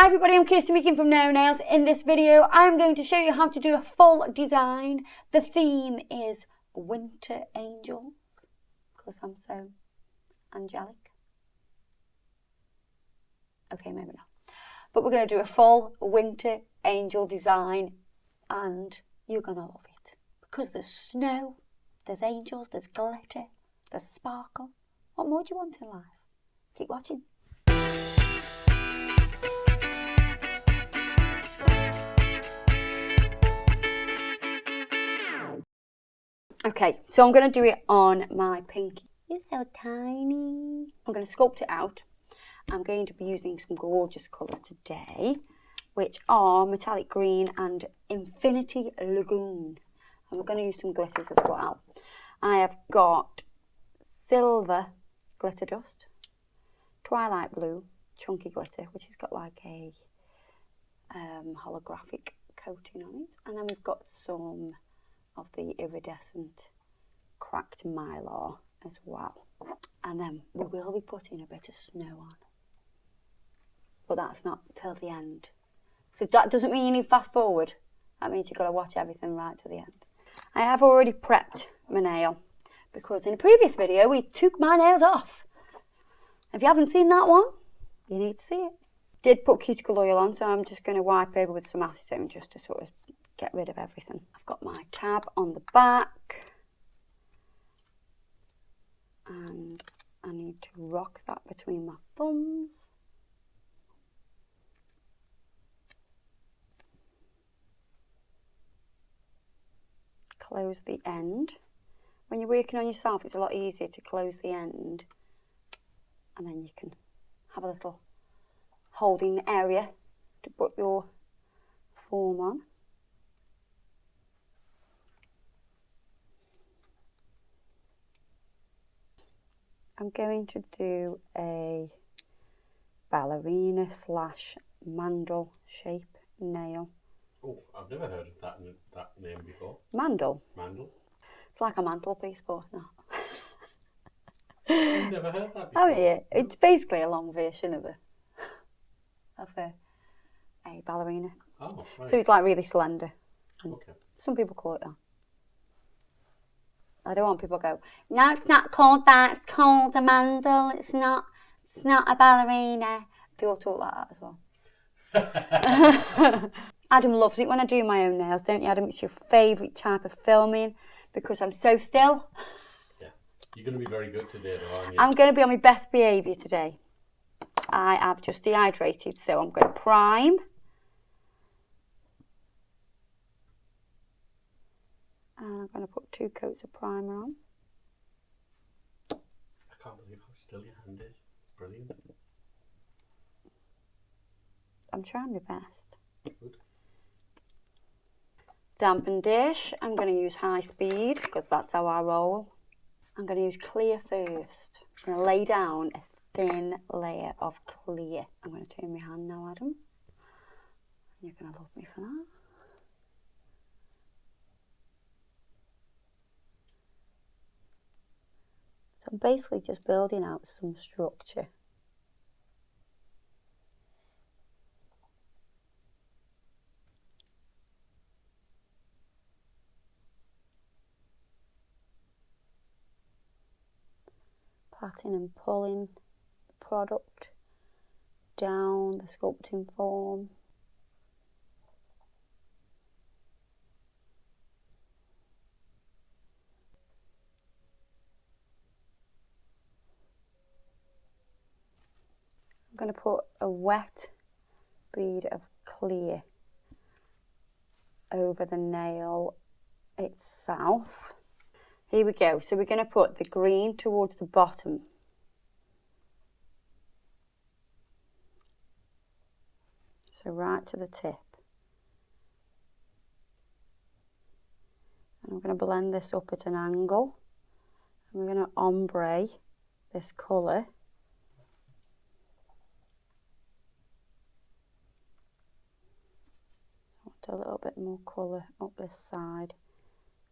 Hi everybody, I'm Kirsty Meakin from No Nails. In this video, I'm going to show you how to do a full design. The theme is Winter Angels, because I'm so angelic. Okay, maybe not. But we're going to do a full Winter Angel design, and you're going to love it. Because there's snow, there's angels, there's glitter, there's sparkle. What more do you want in life? Keep watching. Okay, so I'm going to do it on my pinky. It's so tiny. I'm going to sculpt it out. I'm going to be using some gorgeous colours today, which are Metallic Green and Infinity Lagoon. And we're going to use some glitters as well. I have got Silver Glitter Dust, Twilight Blue Chunky Glitter, which has got like a holographic coating on it. And then we've got some of the iridescent cracked mylar as well, and then we will be putting a bit of snow on, but that's not till the end. So that doesn't mean you need fast forward, that means you've got to watch everything right to the end. I have already prepped my nail because in a previous video we took my nails off. If you haven't seen that one, you need to see it. Did put cuticle oil on, so I'm just going to wipe over with some acetone just to sort of get rid of everything. I've got my tab on the back and I need to rock that between my thumbs. Close the end. When you're working on yourself, it's a lot easier to close the end, and then you can have a little holding area to put your form on. I'm going to do a ballerina / mandel shape nail. Oh, I've never heard of that name before. Mandel? Mandel? It's like a mantelpiece, but no. I've never heard that before. Oh yeah, it's basically a long version of a ballerina. Oh, right. So it's like really slender. Okay. Some people call it that. I don't want people to go, no, it's not called that, it's called a mandel, it's not a ballerina. They all talk like that as well. Adam loves it when I do my own nails, don't you, Adam? It's your favourite type of filming because I'm so still. Yeah, you're going to be very good today though, aren't you? I'm going to be on my best behaviour today. I have just dehydrated, so I'm going to prime. And I'm going to put 2 coats of primer on. I can't believe how still your hand is. It's brilliant. I'm trying my best. Good. Dampen dish. I'm going to use high speed because that's how I roll. I'm going to use clear first. I'm going to lay down a thin layer of clear. I'm going to turn my hand now, Adam. You're going to love me for that. So I'm basically just building out some structure. Patting and pulling the product down the sculpting form. I'm going to put a wet bead of clear over the nail itself. Here we go. So we're going to put the green towards the bottom. So right to the tip. And I'm going to blend this up at an angle. And we're going to ombre this colour. A little bit more colour up this side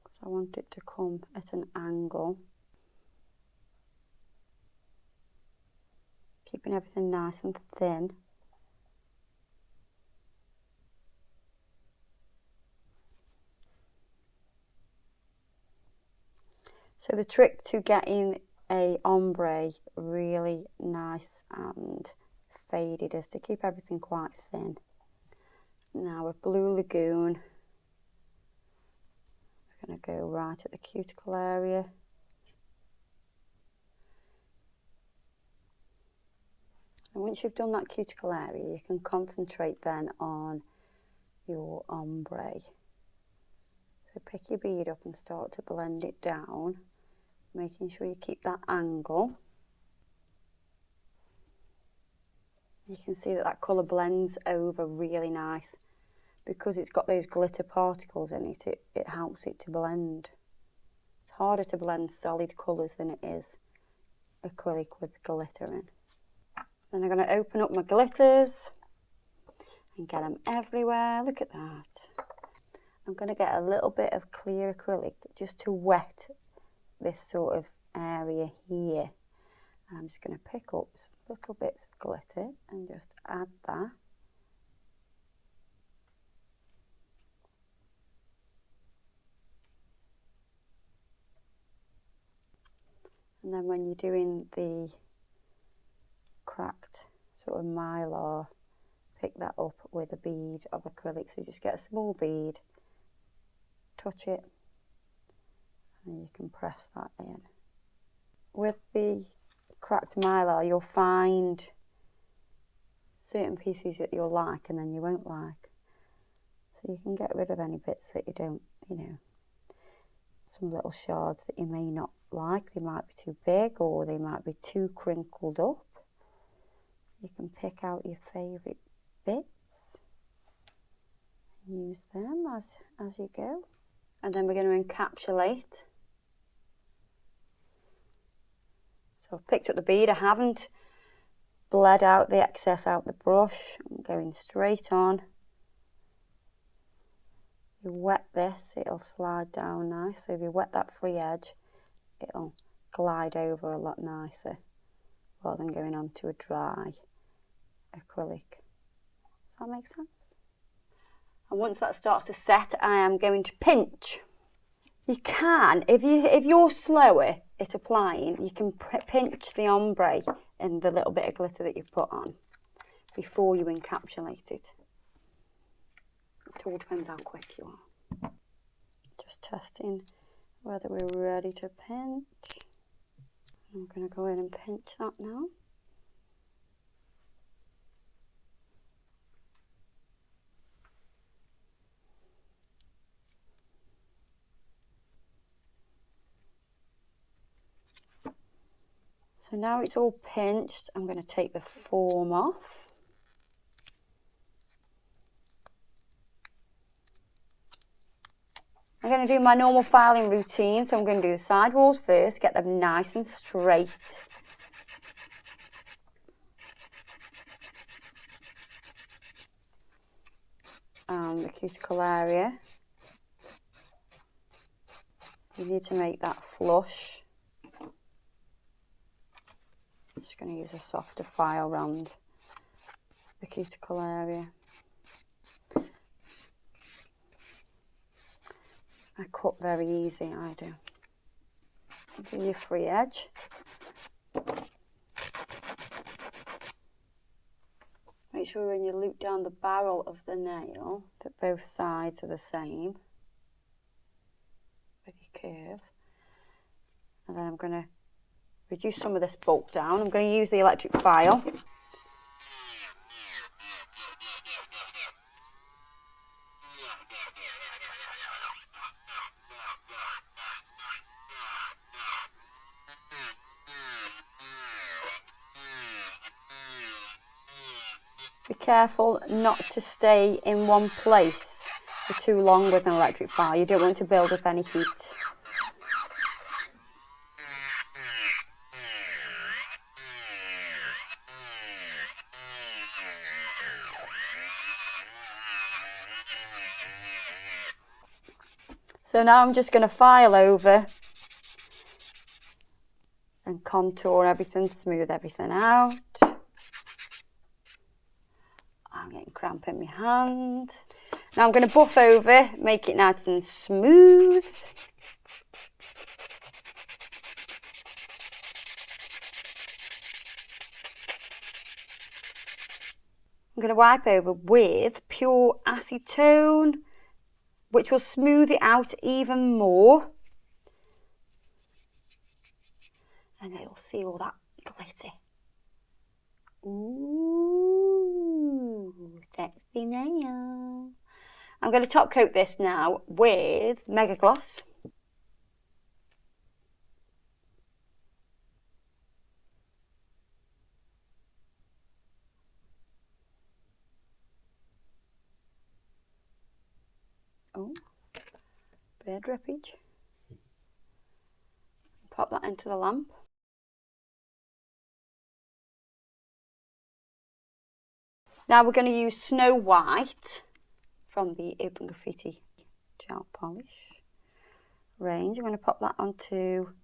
because I want it to come at an angle, keeping everything nice and thin. So the trick to getting a ombre really nice and faded is to keep everything quite thin. Now with Blue Lagoon, we're going to go right at the cuticle area. And once you've done that cuticle area, you can concentrate then on your ombre. So pick your bead up and start to blend it down, making sure you keep that angle. You can see that that colour blends over really nice. Because it's got those glitter particles in it, it helps it to blend. It's harder to blend solid colours than it is acrylic with glitter in. Then I'm going to open up my glitters and get them everywhere. Look at that. I'm going to get a little bit of clear acrylic just to wet this sort of area here. And I'm just going to pick up some little bits of glitter and just add that. And then when you're doing the cracked sort of mylar, pick that up with a bead of acrylic. So you just get a small bead, touch it, and you can press that in. With the cracked mylar, you'll find certain pieces that you'll like and then you won't like. So you can get rid of any bits that you don't, you know, some little shards that you may not like. They might be too big or they might be too crinkled up. You can pick out your favourite bits and use them as you go. And then we're going to encapsulate. So I've picked up the bead. I haven't bled out the excess out the brush. I'm going straight on. You wet this, it'll slide down nice. So if you wet that free edge, it'll glide over a lot nicer rather than going on to a dry acrylic. Does that make sense? And once that starts to set, I am going to pinch. You can, if you're slower at applying, you can pinch the ombre and the little bit of glitter that you put on before you encapsulate it. It all depends how quick you are. Just testing whether we're ready to pinch. I'm going to go in and pinch that now. So now it's all pinched, I'm going to take the form off. I'm going to do my normal filing routine, so I'm going to do the side walls first, get them nice and straight. And the cuticle area. You need to make that flush. I'm just going to use a softer file around the cuticle area. I cut very easy, I do. Do your free edge. Make sure when you loop down the barrel of the nail that both sides are the same with your curve. And then I'm going to reduce some of this bulk down. I'm going to use the electric file. Be careful not to stay in one place for too long with an electric file. You don't want to build up any heat. So now I'm just going to file over and contour everything, smooth everything out. I'm getting cramp in my hand. Now I'm going to buff over, make it nice and smooth. I'm going to wipe over with pure acetone, which will smooth it out even more. And then you'll see all that glitter. Ooh, sexy nail. I'm going to top coat this now with Mega Gloss. Oh, bit of drippage. Pop that into the lamp. Now we're going to use Snow White from the Urban Graffiti gel polish range. I'm going to pop that onto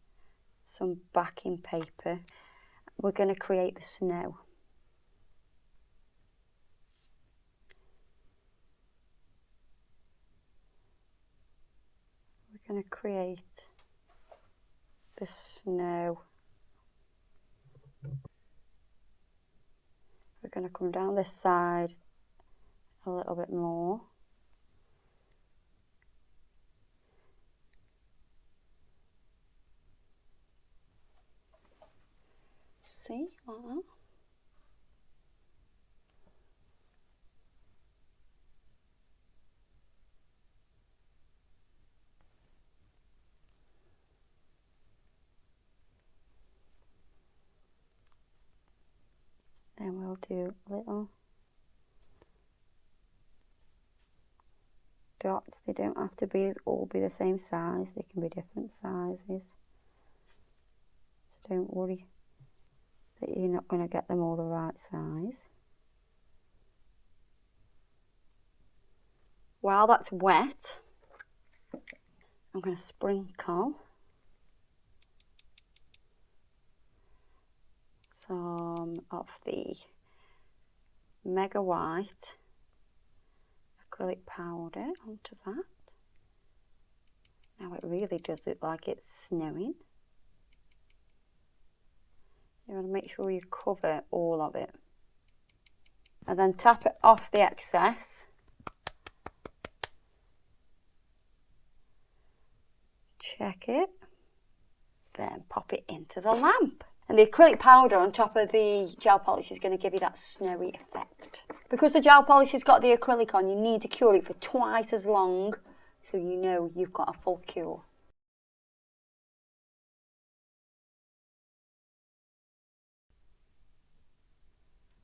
some backing paper. We're going to create the snow. We're going to create the snow. We're going to come down this side a little bit more. See, like that. Then we'll do little dots. They don't have to all be the same size. They can be different sizes. So don't worry that you're not going to get them all the right size. While that's wet, I'm going to sprinkle some of the Mega White acrylic powder onto that. Now it really does look like it's snowing. You want to make sure you cover all of it. And then tap it off the excess. Check it. Then pop it into the lamp. And the acrylic powder on top of the gel polish is going to give you that snowy effect. Because the gel polish has got the acrylic on, you need to cure it for twice as long, so you know you've got a full cure.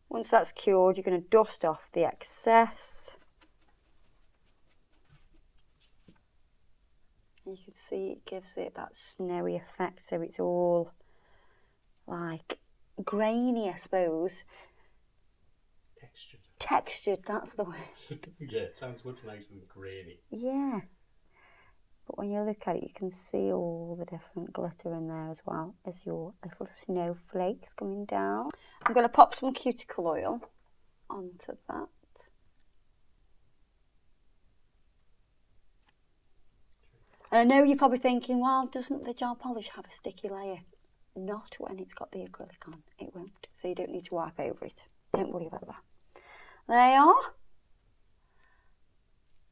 Once that's cured, you're going to dust off the excess. And you can see it gives it that snowy effect, so it's all like grainy, I suppose. Textured, that's the word. Yeah, it sounds much nicer than grainy. Yeah. But when you look at it, you can see all the different glitter in there as well as your little snowflakes coming down. I'm going to pop some cuticle oil onto that. And I know you're probably thinking, well, doesn't the gel polish have a sticky layer? Not when it's got the acrylic on, it won't. So you don't need to wipe over it. Don't worry about that. There you are.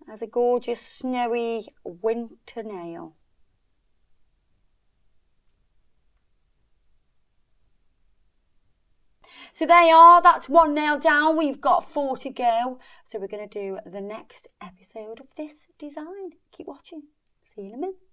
There's a gorgeous snowy winter nail. So there you are, that's one nail down. We've got 4 to go. So we're going to do the next episode of this design. Keep watching. See you in a minute.